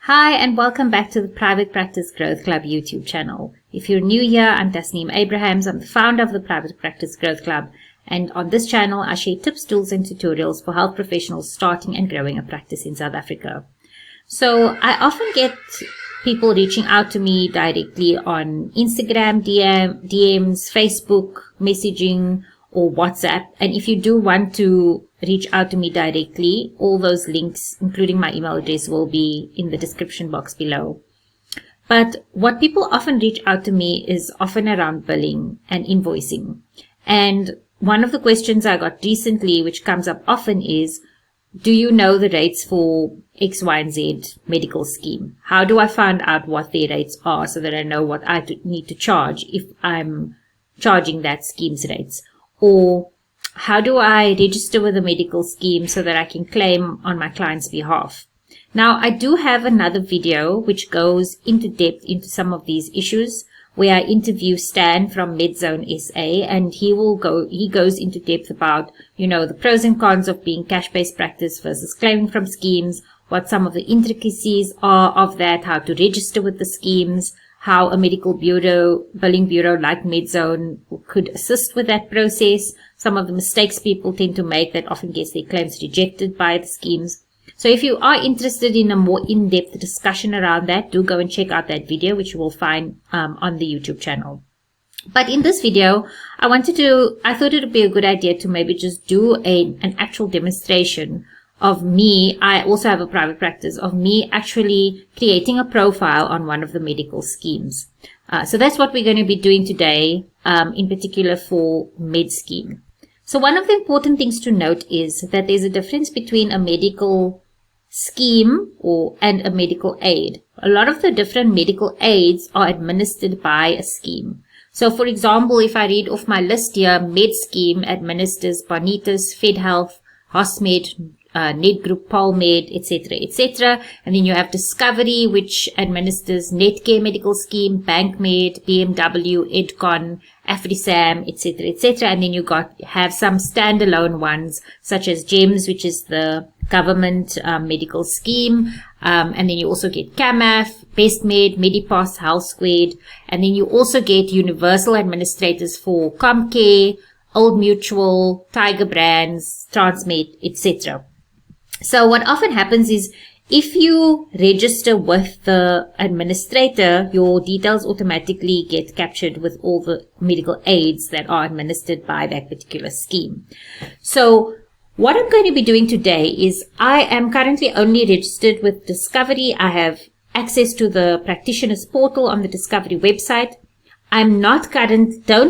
Hi and welcome back to the Private Practice Growth Club YouTube channel. If you're new here, I'm Tasneem Abrahams. I'm the founder of the Private Practice Growth Club, and on this channel I share tips, tools and tutorials for health professionals starting and growing a practice in South Africa. So I often get people reaching out to me directly on Instagram, DMs, Facebook, messaging or WhatsApp. And if you do want to reach out to me directly, all those links, including my email address, will be in the description box below. But what people often reach out to me is often around billing and invoicing. And one of the questions I got recently, which comes up often, is, do you know the rates for X, Y, and Z medical scheme? How do I find out what their rates are so that I know what I need to charge if I'm charging that scheme's rates? Or how do I register with a medical scheme so that I can claim on my client's behalf? Now, I do have another video which goes into depth into some of these issues, where I interview Stan from Medzone SA, and he goes into depth about, the pros and cons of being cash-based practice versus claiming from schemes, what some of the intricacies are of that, how to register with the schemes, how a medical billing bureau like Medzone could assist with that process, some of the mistakes people tend to make that often gets their claims rejected by the schemes. So if you are interested in a more in-depth discussion around that, do go and check out that video, which you will find on the YouTube channel. But in this video, I thought it would be a good idea to maybe just do an actual demonstration of me. I also have a private practice, of me actually creating a profile on one of the medical schemes. So that's what we're going to be doing today, in particular for Medscheme. So one of the important things to note is that there's a difference between a medical scheme and a medical aid. A lot of the different medical aids are administered by a scheme. So for example, if I read off my list here, Medscheme administers Bonitas, FedHealth, HosMed, Netgroup, Polmed, etc. And then you have Discovery, which administers Netcare Medical Scheme, BankMed, BMW, Edcon, AfriSam, etc. And then you have some standalone ones, such as GEMS, which is the government medical scheme. And then you also get CAMAF, BestMed, Medipass, Health Squared. And then you also get universal administrators for Comcare, Old Mutual, Tiger Brands, Transmed, etc. So what often happens is, if you register with the administrator, your details automatically get captured with all the medical aids that are administered by that particular scheme. So what I'm going to be doing today is, I am currently only registered with Discovery. I have access to the practitioner's portal on the Discovery website. Don't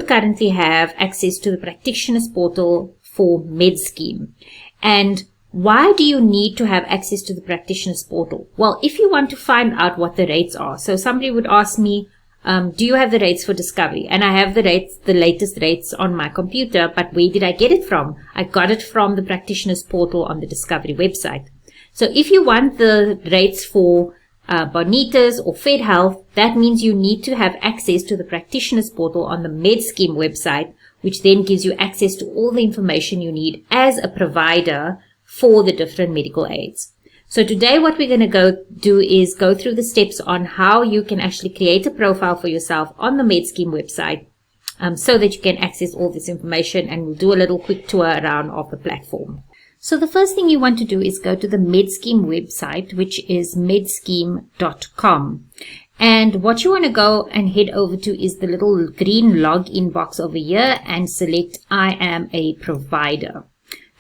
currently have access to the practitioner's portal for Medscheme. And why do you need to have access to the practitioner's portal? Well, if you want to find out what the rates are. So somebody would ask me, do you have the rates for Discovery? And I have the latest rates on my computer, but where did I get it from? I got it from the practitioner's portal on the Discovery website. So if you want the rates for Bonitas or FedHealth, that means you need to have access to the practitioner's portal on the Medscheme website, which then gives you access to all the information you need as a provider for the different medical aids. So today what we're going to do is go through the steps on how you can actually create a profile for yourself on the Medscheme website, so that you can access all this information, and we'll do a little quick tour around of the platform. So the first thing you want to do is go to the Medscheme website, which is medscheme.com. And what you want to go and head over to is the little green login box over here and select I am a provider.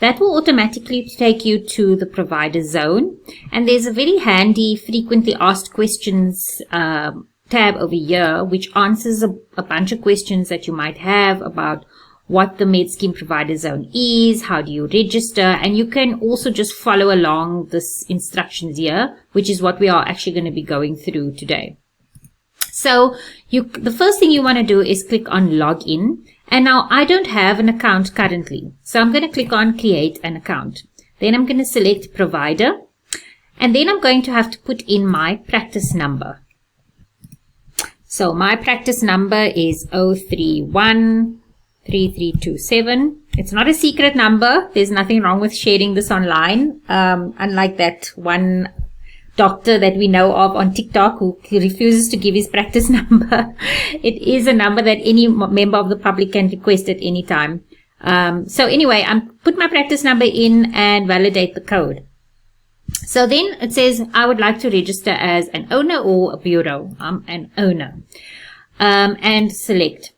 That will automatically take you to the provider zone. And there's a very handy frequently asked questions tab over here, which answers a bunch of questions that you might have about what the Medscheme provider zone is, how do you register, and you can also just follow along this instructions here, which is what we are actually going to be going through today. So the first thing you want to do is click on login. And now I don't have an account currently, so I'm going to click on create an account. Then I'm going to select provider, and then I'm going to have to put in my practice number. So my practice number is 0313327. It's not a secret number. There's nothing wrong with sharing this online, unlike that one doctor that we know of on TikTok who refuses to give his practice number. It is a number that any member of the public can request at any time. So anyway, I put my practice number in and validate the code. So then it says, I would like to register as an owner or a bureau. I'm an owner. And select.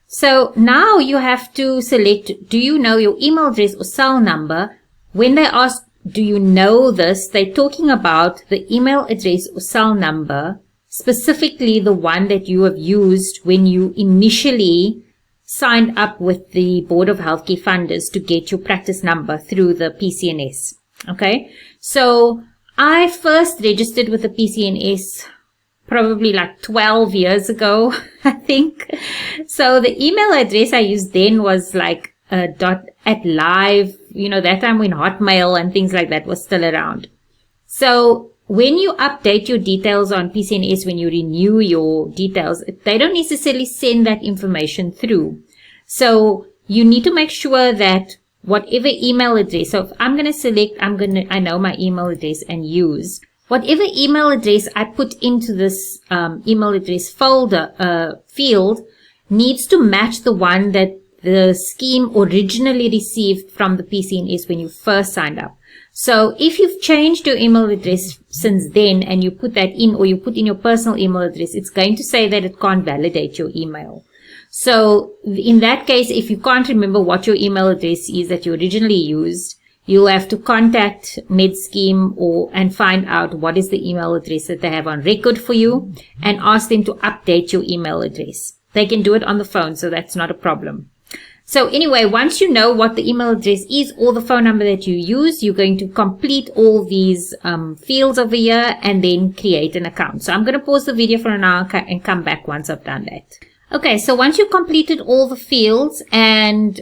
So now you have to select, do you know your email address or cell number? When they ask, do you know this? They're talking about the email address or cell number, specifically the one that you have used when you initially signed up with the Board of Healthcare Funders to get your practice number through the PCNS. Okay. So I first registered with the PCNS probably like 12 years ago, I think. So the email address I used then was like .@live, that time when Hotmail and things like that was still around. So when you update your details on PCNS, when you renew your details, they don't necessarily send that information through. So you need to make sure that whatever email address, so if I'm going to select, I know my email address and use, whatever email address I put into this email address folder field needs to match the one that the scheme originally received from the PCNS when you first signed up. So if you've changed your email address since then and you put that in, or you put in your personal email address, it's going to say that it can't validate your email. So in that case, if you can't remember what your email address is that you originally used, you'll have to contact Medscheme and find out what is the email address that they have on record for you and ask them to update your email address. They can do it on the phone, so that's not a problem. So anyway, once you know what the email address is or the phone number that you use, you're going to complete all these fields over here and then create an account. So I'm going to pause the video for an hour and come back once I've done that. Okay, so once you've completed all the fields and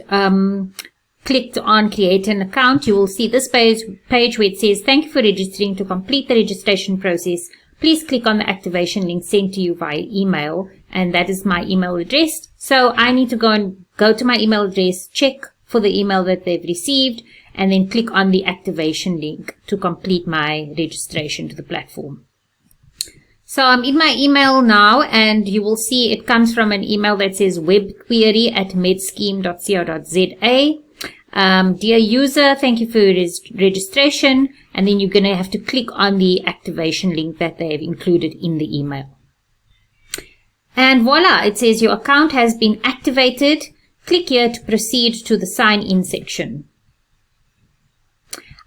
clicked on create an account, you will see this page where it says, thank you for registering. To complete the registration process, please click on the activation link sent to you via email. And that is my email address. So I need to go to my email address, check for the email that they've received, and then click on the activation link to complete my registration to the platform. So I'm in my email now, and you will see it comes from an email that says webquery@medscheme.co.za. Dear user, thank you for your registration. And then you're going to have to click on the activation link that they have included in the email. And voila, it says your account has been activated. Click here to proceed to the sign in section.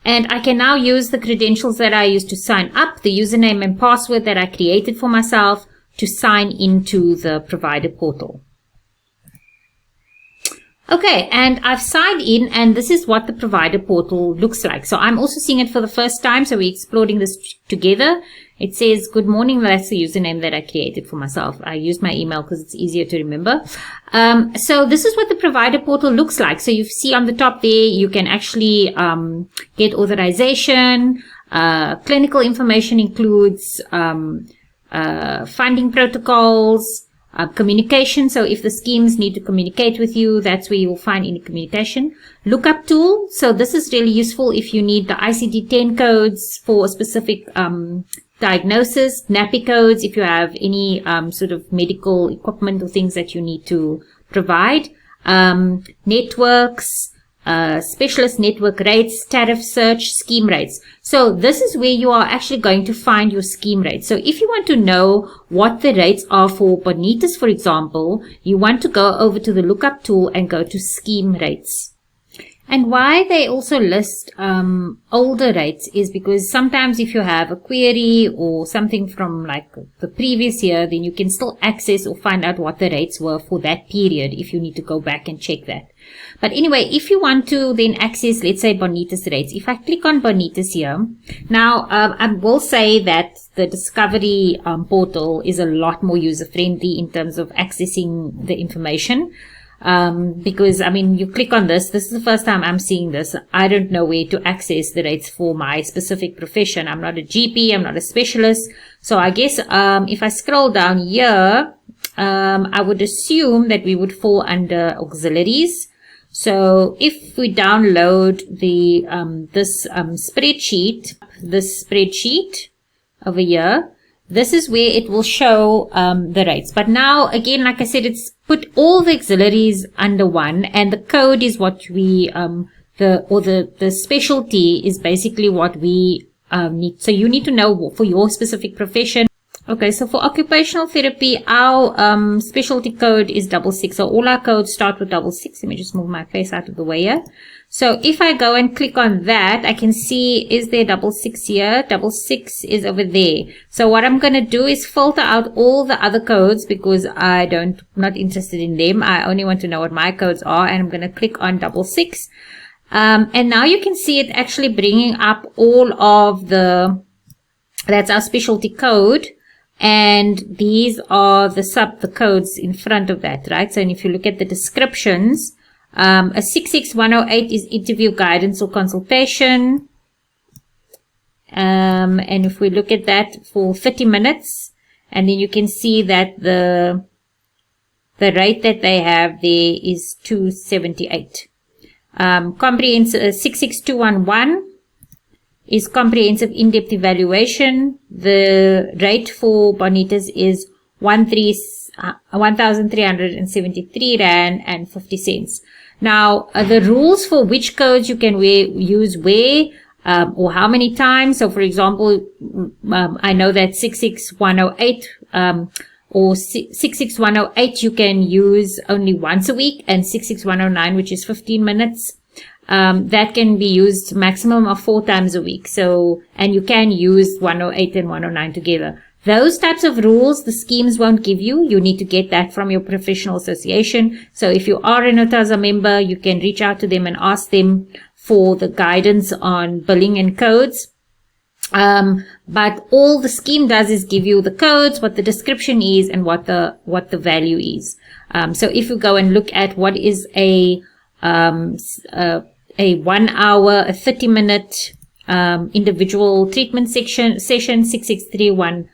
And I can now use the credentials that I used to sign up, the username and password that I created for myself, to sign into the provider portal. Okay, and I've signed in, and this is what the provider portal looks like. So I'm also seeing it for the first time, so we're exploring this together. It says, good morning. That's the username that I created for myself. I use my email because it's easier to remember. So this is what the provider portal looks like. So you see on the top there, you can actually get authorization. Clinical information includes funding protocols, communication. So if the schemes need to communicate with you, that's where you will find any communication. Lookup tool. So this is really useful if you need the ICD-10 codes for a specific diagnosis, NAPI codes, if you have any sort of medical equipment or things that you need to provide. Networks, specialist network rates, tariff search, scheme rates. So this is where you are actually going to find your scheme rates. So if you want to know what the rates are for bonitas, for example, you want to go over to the lookup tool and go to scheme rates. And why they also list older rates is because sometimes if you have a query or something from like the previous year, then you can still access or find out what the rates were for that period if you need to go back and check that. But anyway, if you want to then access, let's say, bonitas rates, if I click on bonitas here, now I will say that the Discovery portal is a lot more user-friendly in terms of accessing the information. Because, I mean, you click on this is the first time I'm seeing this. I don't know where to access the rates for my specific profession. I'm not a GP, I'm not a specialist. So I guess, if I scroll down here, I would assume that we would fall under auxiliaries. So if we download the, this spreadsheet, over here, this is where it will show the rates. But now, again, like I said, it's put all the auxiliaries under one, and the code is what we, the specialty is basically what we need. So you need to know for your specific profession. Okay, so for occupational therapy, our specialty code is 66. So all our codes start with 66. Let me just move my face out of the way here. So if I go and click on that, I can see, is there 66 here? 66 is over there. So what I'm going to do is filter out all the other codes because I'm not interested in them. I only want to know what my codes are, and I'm going to click on 66. And now you can see it actually bringing up all of that's our specialty code. And these are the codes in front of that, right? So, and if you look at the descriptions, a 66108 is interview guidance or consultation. And if we look at that for 30 minutes, and then you can see that the rate that they have there is 278. Comprehensive 66211 is comprehensive in-depth evaluation. The rate for Bonitas is 1,373 Rand and 50 cents. Now, the rules for which codes you can use where, or how many times. So, for example, I know that 66108, or 66108 you can use only once a week, and 66109, which is 15 minutes. That can be used maximum of 4 times a week. So, and you can use 108 and 109 together. Those types of rules, the schemes won't give you. You need to get that from your professional association. So if you are an OTASA member, you can reach out to them and ask them for the guidance on billing and codes. But all the scheme does is give you the codes, what the description is, and what the value is. So if you go and look at what is a 1 hour, a 30-minute individual treatment session 66315,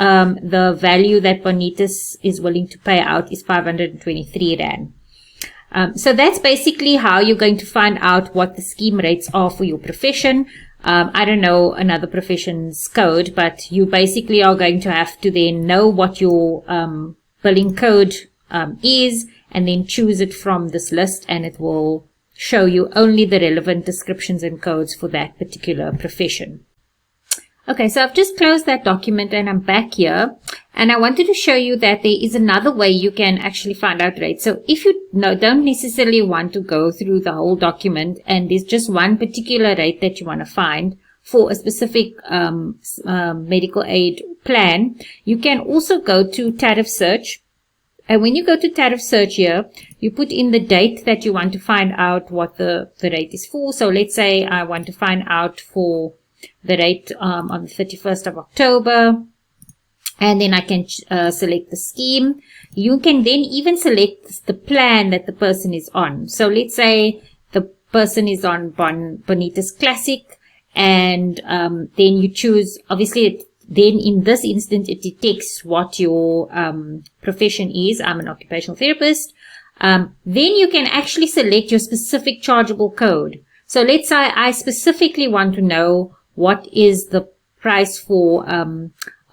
the value that Bonitas is willing to pay out is 523 Rand. So that's basically how you're going to find out what the scheme rates are for your profession. I don't know another profession's code, but you basically are going to have to then know what your billing code is, and then choose it from this list, and it will show you only the relevant descriptions and codes for that particular profession. Okay, so I've just closed that document and I'm back here, and I wanted to show you that there is another way you can actually find out rates. So if you don't necessarily want to go through the whole document and there's just one particular rate that you want to find for a specific medical aid plan, you can also go to TFF Search. And when you go to TFF Search here, you put in the date that you want to find out what the rate is for. So let's say I want to find out for the rate on the 31st of October. And then I can select the scheme. You can then even select the plan that the person is on. So let's say the person is on Bonitas Classic, and then you choose, obviously, then in this instance, it detects what your profession is. I'm an occupational therapist. Then you can actually select your specific chargeable code. So let's say I specifically want to know what is the price for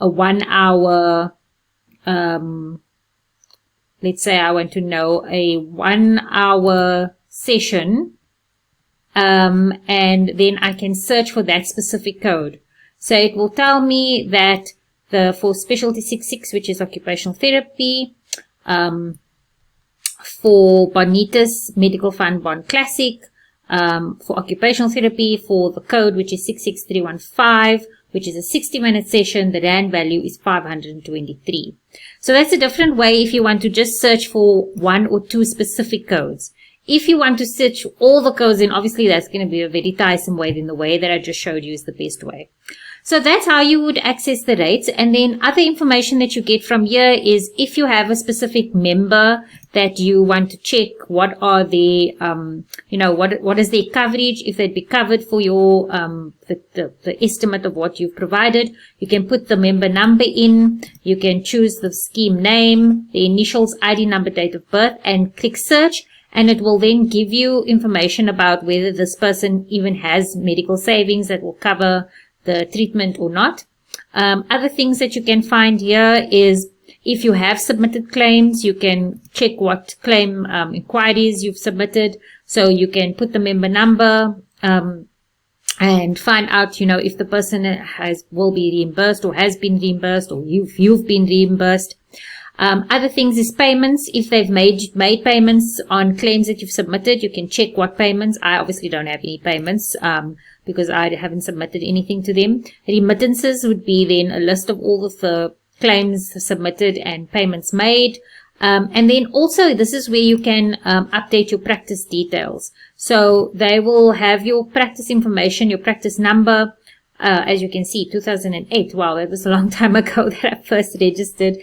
a 1 hour, let's say I want to know a 1 hour session, and then I can search for that specific code. So it will tell me that for specialty 66, which is occupational therapy, for Bonitas Medical Fund Bond Classic, for occupational therapy, for the code, which is 66315, which is a 60-minute session, the Rand value is 523. So that's a different way if you want to just search for 1 or 2 specific codes. If you want to search all the codes, then obviously that's going to be a very tiresome way. Then the way that I just showed you is the best way. So that's how you would access the rates. And then other information that you get from here is if you have a specific member that you want to check what are their, what is their coverage, if they'd be covered for your, the estimate of what you've provided. You can put the member number in. You can choose the scheme name, the initials, ID number, date of birth, and click search. And it will then give you information about whether this person even has medical savings that will cover the treatment or not. Other things that you can find here is if you have submitted claims, you can check what claim inquiries you've submitted. So you can put the member number and find out, if the person will be reimbursed or has been reimbursed, or you've been reimbursed. Other things is payments. If they've made payments on claims that you've submitted, you can check what payments. I obviously don't have any payments because I haven't submitted anything to them. Remittances would be then a list of all of the claims submitted and payments made. And then also this is where you can update your practice details. So they will have your practice information, your practice number. As you can see, 2008. Wow, that was a long time ago that I first registered.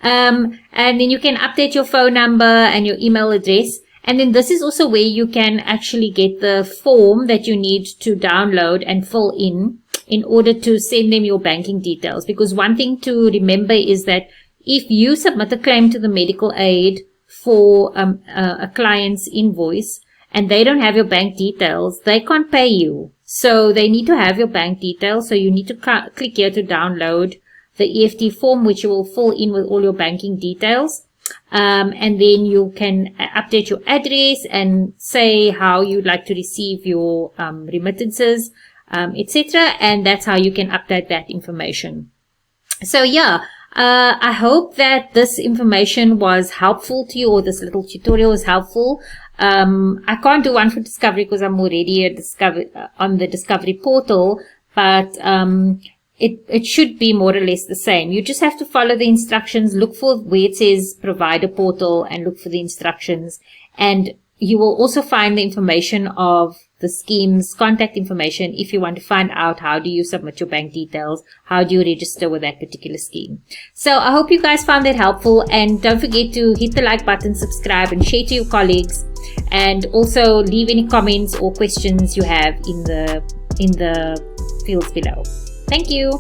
And then you can update your phone number and your email address. And then this is also where you can actually get the form that you need to download and fill in order to send them your banking details. Because one thing to remember is that if you submit a claim to the medical aid for a client's invoice and they don't have your bank details, they can't pay you. So they need to have your bank details. So you need to click here to download the EFT form, which you will fill in with all your banking details. And then you can update your address and say how you'd like to receive your remittances, etc. And that's how you can update that information. So yeah, I hope that this information was helpful to you, or this little tutorial is helpful. I can't do one for Discovery because I'm already on the Discovery portal, but it should be more or less the same. You just have to follow the instructions, look for where it says provider portal and look for the instructions. And you will also find the information of the scheme's contact information if you want to find out how do you submit your bank details, how do you register with that particular scheme. So I hope you guys found that helpful, and don't forget to hit the like button, subscribe and share to your colleagues, and also leave any comments or questions you have in the fields below. Thank you.